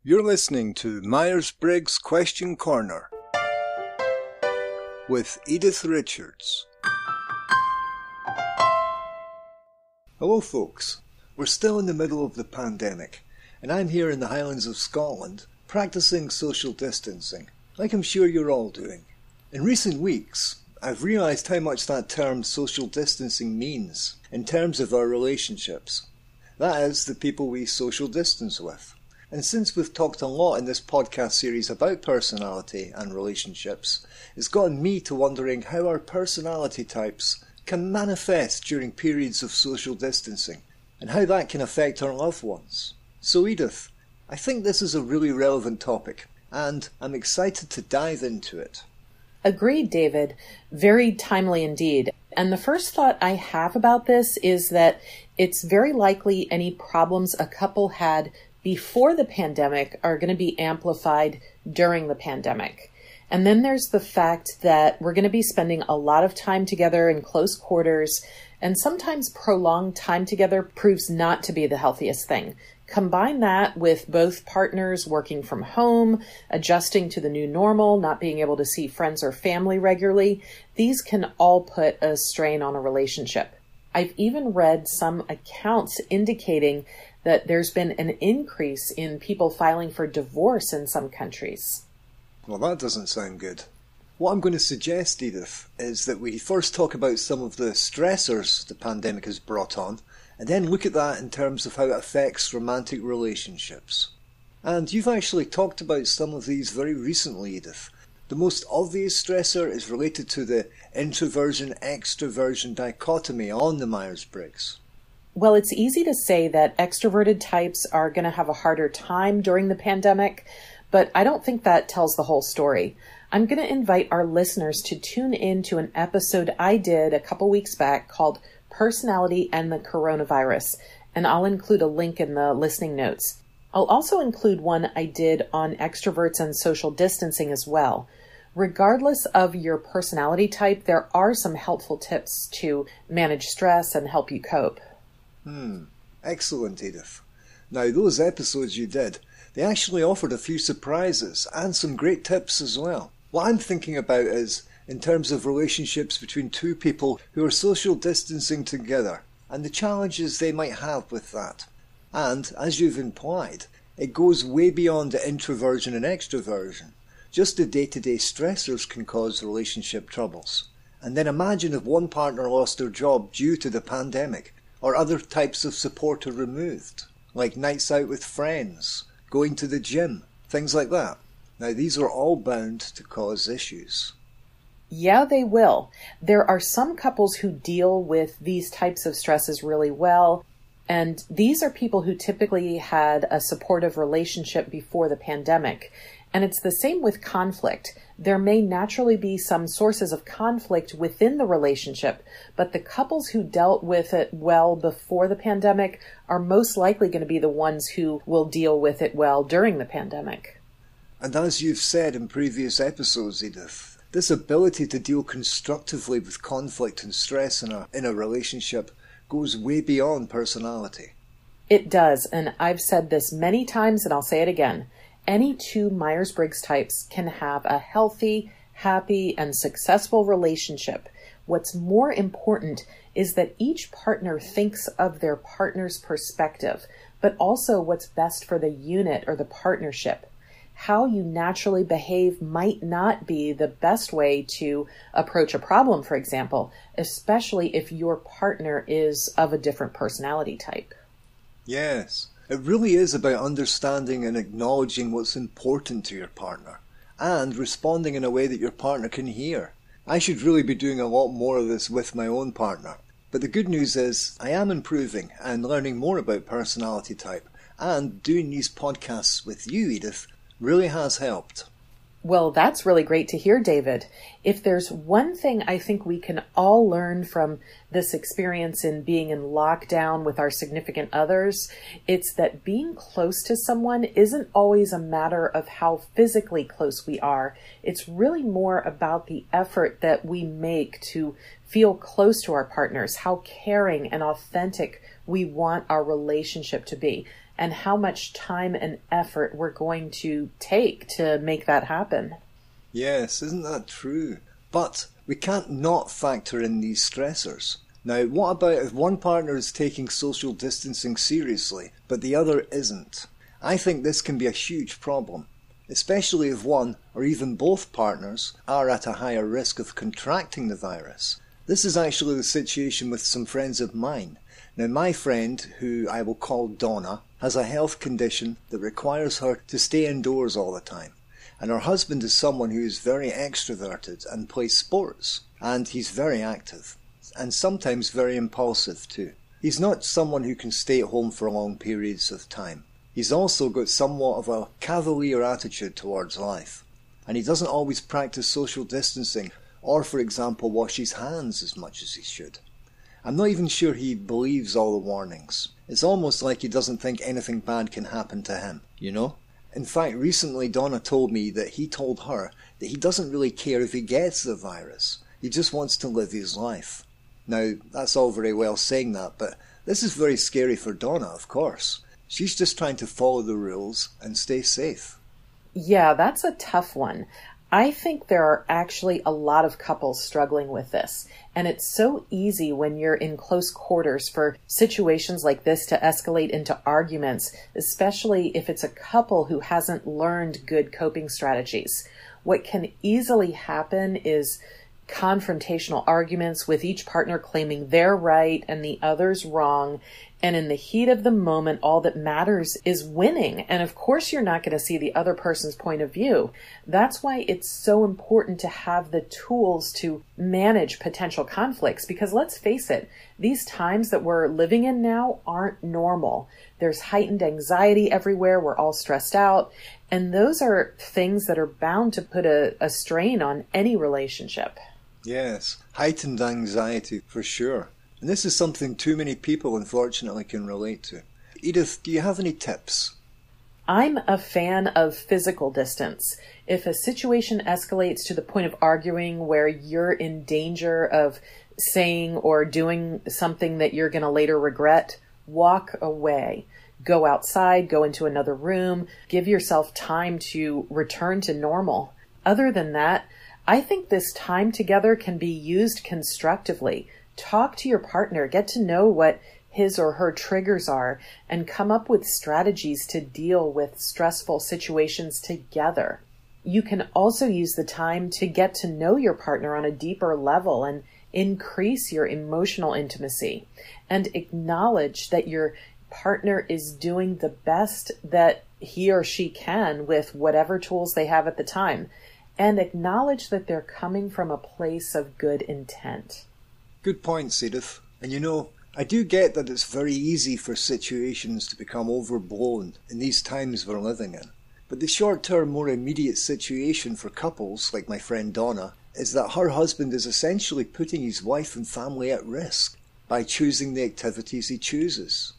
You're listening to Myers-Briggs Question Corner with Edythe Richards. Hello folks, we're still in the middle of the pandemic, and I'm here in the Highlands of Scotland practicing social distancing, like I'm sure you're all doing. In recent weeks, I've realised how much that term social distancing means in terms of our relationships. That is, the people we social distance with. And since we've talked a lot in this podcast series about personality and relationships, it's gotten me to wondering how our personality types can manifest during periods of social distancing, and how that can affect our loved ones. So Edythe, I think this is a really relevant topic, and I'm excited to dive into it. Agreed, David. Very timely indeed. And the first thought I have about this is that it's very likely any problems a couple had before the pandemic are going to be amplified during the pandemic. And then there's the fact that we're going to be spending a lot of time together in close quarters, and sometimes prolonged time together proves not to be the healthiest thing. Combine that with both partners working from home, adjusting to the new normal, not being able to see friends or family regularly. These can all put a strain on a relationship. I've even read some accounts indicating that there's been an increase in people filing for divorce in some countries. Well, that doesn't sound good. What I'm going to suggest, Edythe, is that we first talk about some of the stressors the pandemic has brought on, and then look at that in terms of how it affects romantic relationships. And you've actually talked about some of these very recently, Edythe. The most obvious stressor is related to the introversion-extroversion dichotomy on the Myers-Briggs. Well, it's easy to say that extroverted types are going to have a harder time during the pandemic, but I don't think that tells the whole story. I'm going to invite our listeners to tune in to an episode I did a couple weeks back called Personality and the Coronavirus, and I'll include a link in the listening notes. I'll also include one I did on extroverts and social distancing as well. Regardless of your personality type, there are some helpful tips to manage stress and help you cope. Excellent, Edythe. Now, those episodes you did, they actually offered a few surprises and some great tips as well. What I'm thinking about is, in terms of relationships between two people who are social distancing together, and the challenges they might have with that. And, as you've implied, it goes way beyond the introversion and extroversion. Just the day-to-day stressors can cause relationship troubles. And then imagine if one partner lost their job due to the pandemic, or other types of support are removed, like nights out with friends, going to the gym, things like that. Now, these are all bound to cause issues. Yeah, they will. There are some couples who deal with these types of stresses really well, and these are people who typically had a supportive relationship before the pandemic. And it's the same with conflict. There may naturally be some sources of conflict within the relationship, but the couples who dealt with it well before the pandemic are most likely going to be the ones who will deal with it well during the pandemic. And as you've said in previous episodes, Edythe, this ability to deal constructively with conflict and stress in a relationship goes way beyond personality. It does, and I've said this many times and I'll say it again. Any two Myers-Briggs types can have a healthy, happy, and successful relationship. What's more important is that each partner thinks of their partner's perspective, but also what's best for the unit or the partnership. How you naturally behave might not be the best way to approach a problem, for example, especially if your partner is of a different personality type. Yes. It really is about understanding and acknowledging what's important to your partner, and responding in a way that your partner can hear. I should really be doing a lot more of this with my own partner. But the good news is, I am improving and learning more about personality type, and doing these podcasts with you, Edythe, really has helped. Well, that's really great to hear, David. If there's one thing I think we can all learn from this experience in being in lockdown with our significant others, it's that being close to someone isn't always a matter of how physically close we are. It's really more about the effort that we make to feel close to our partners, how caring and authentic we want our relationship to be. and how much time and effort we're going to take to make that happen. Yes, isn't that true? But we can't not factor in these stressors. Now, what about if one partner is taking social distancing seriously, but the other isn't? I think this can be a huge problem, especially if one or even both partners are at a higher risk of contracting the virus. This is actually the situation with some friends of mine. Now, my friend, who I will call Donna, has a health condition that requires her to stay indoors all the time. And her husband is someone who is very extroverted and plays sports, and he's very active, and sometimes very impulsive too. He's not someone who can stay at home for long periods of time. He's also got somewhat of a cavalier attitude towards life, and he doesn't always practice social distancing or, for example, wash his hands as much as he should. I'm not even sure he believes all the warnings. It's almost like he doesn't think anything bad can happen to him, you know? In fact, recently Donna told me that he told her that he doesn't really care if he gets the virus. He just wants to live his life. Now, that's all very well saying that, but this is very scary for Donna, of course. She's just trying to follow the rules and stay safe. Yeah, that's a tough one. I think there are actually a lot of couples struggling with this, and it's so easy when you're in close quarters for situations like this to escalate into arguments, especially if it's a couple who hasn't learned good coping strategies. What can easily happen is confrontational arguments with each partner claiming they're right and the other's wrong. And in the heat of the moment, all that matters is winning. And of course, you're not going to see the other person's point of view. That's why it's so important to have the tools to manage potential conflicts. Because let's face it, these times that we're living in now aren't normal. There's heightened anxiety everywhere. We're all stressed out. And those are things that are bound to put a strain on any relationship. Yes, heightened anxiety for sure. And this is something too many people, unfortunately, can relate to. Edythe, do you have any tips? I'm a fan of physical distance. If a situation escalates to the point of arguing where you're in danger of saying or doing something that you're going to later regret, walk away. Go outside, go into another room, give yourself time to return to normal. Other than that, I think this time together can be used constructively. Talk to your partner, get to know what his or her triggers are, and come up with strategies to deal with stressful situations together. You can also use the time to get to know your partner on a deeper level and increase your emotional intimacy, and acknowledge that your partner is doing the best that he or she can with whatever tools they have at the time, and acknowledge that they're coming from a place of good intent. Good points, Edythe. And you know, I do get that it's very easy for situations to become overblown in these times we're living in. But the short-term, more immediate situation for couples, like my friend Donna, is that her husband is essentially putting his wife and family at risk by choosing the activities he chooses.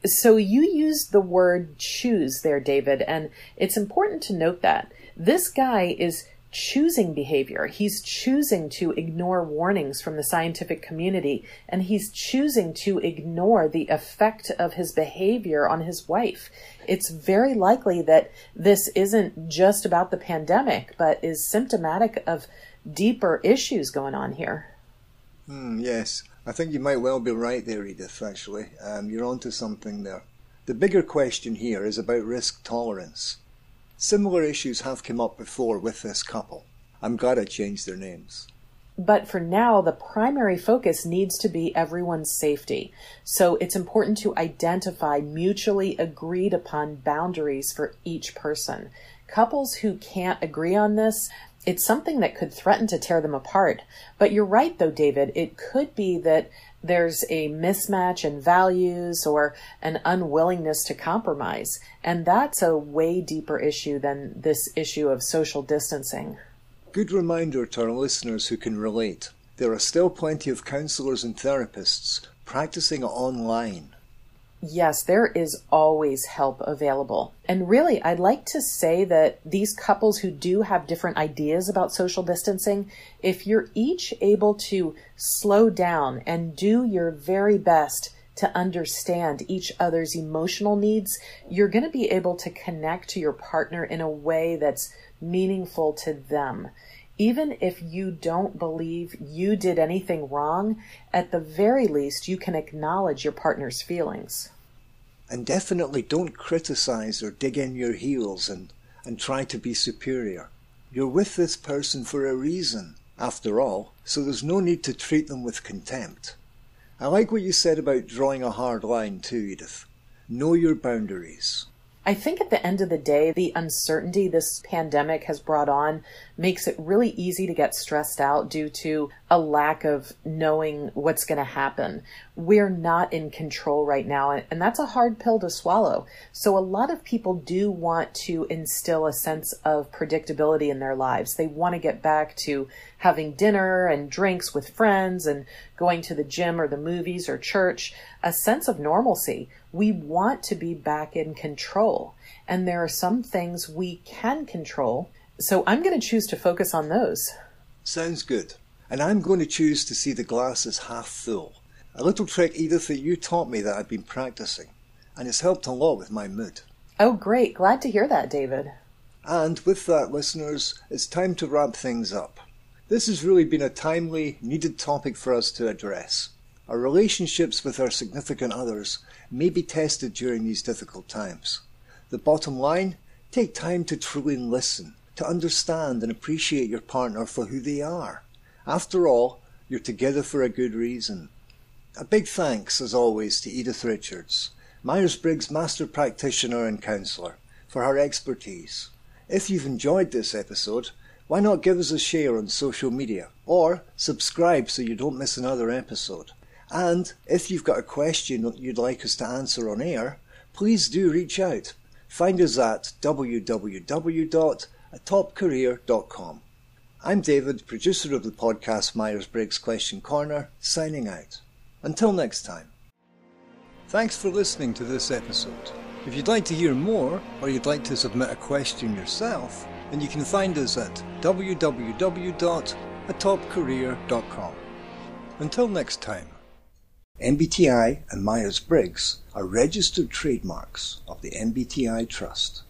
So you used the word choose there, David, and it's important to note that this guy is choosing behavior. He's choosing to ignore warnings from the scientific community, and he's choosing to ignore the effect of his behavior on his wife. It's very likely that this isn't just about the pandemic, but is symptomatic of deeper issues going on here. Yes, I think you might well be right there, Edythe, actually. You're onto something there. The bigger question here is about risk tolerance. Similar issues have come up before with this couple. I'm glad I changed their names. But for now, the primary focus needs to be everyone's safety. So it's important to identify mutually agreed upon boundaries for each person. Couples who can't agree on this, it's something that could threaten to tear them apart. But you're right, though, David. It could be that there's a mismatch in values or an unwillingness to compromise. And that's a way deeper issue than this issue of social distancing. Good reminder to our listeners who can relate. There are still plenty of counsellors and therapists practicing online. Yes, there is always help available. And really, I'd like to say that these couples who do have different ideas about social distancing, if you're each able to slow down and do your very best to understand each other's emotional needs, you're going to be able to connect to your partner in a way that's meaningful to them. Even if you don't believe you did anything wrong, at the very least, you can acknowledge your partner's feelings. And definitely don't criticize or dig in your heels and try to be superior. You're with this person for a reason, after all, so there's no need to treat them with contempt. I like what you said about drawing a hard line too, Edythe. Know your boundaries. I think at the end of the day, the uncertainty this pandemic has brought on makes it really easy to get stressed out due to a lack of knowing what's going to happen. We're not in control right now, and that's a hard pill to swallow. So a lot of people do want to instill a sense of predictability in their lives. They want to get back to having dinner and drinks with friends and going to the gym or the movies or church, a sense of normalcy. We want to be back in control, and there are some things we can control, so I'm going to choose to focus on those. Sounds good. And I'm going to choose to see the glass as half full. A little trick, Edythe, that you taught me that I've been practicing, and it's helped a lot with my mood. Oh, great. Glad to hear that, David. And with that, listeners, it's time to wrap things up. This has really been a timely, needed topic for us to address. Our relationships with our significant others may be tested during these difficult times. The bottom line, take time to truly listen, to understand and appreciate your partner for who they are. After all, you're together for a good reason. A big thanks, as always, to Edythe Richards, Myers-Briggs Master Practitioner and Counsellor, for her expertise. If you've enjoyed this episode, why not give us a share on social media, or subscribe so you don't miss another episode. And if you've got a question that you'd like us to answer on air, please do reach out. Find us at www.atopcareer.com. I'm David, producer of the podcast Myers-Briggs Question Corner, signing out. Until next time. Thanks for listening to this episode. If you'd like to hear more, or you'd like to submit a question yourself, then you can find us at www.atopcareer.com. Until next time. MBTI and Myers-Briggs are registered trademarks of the MBTI Trust.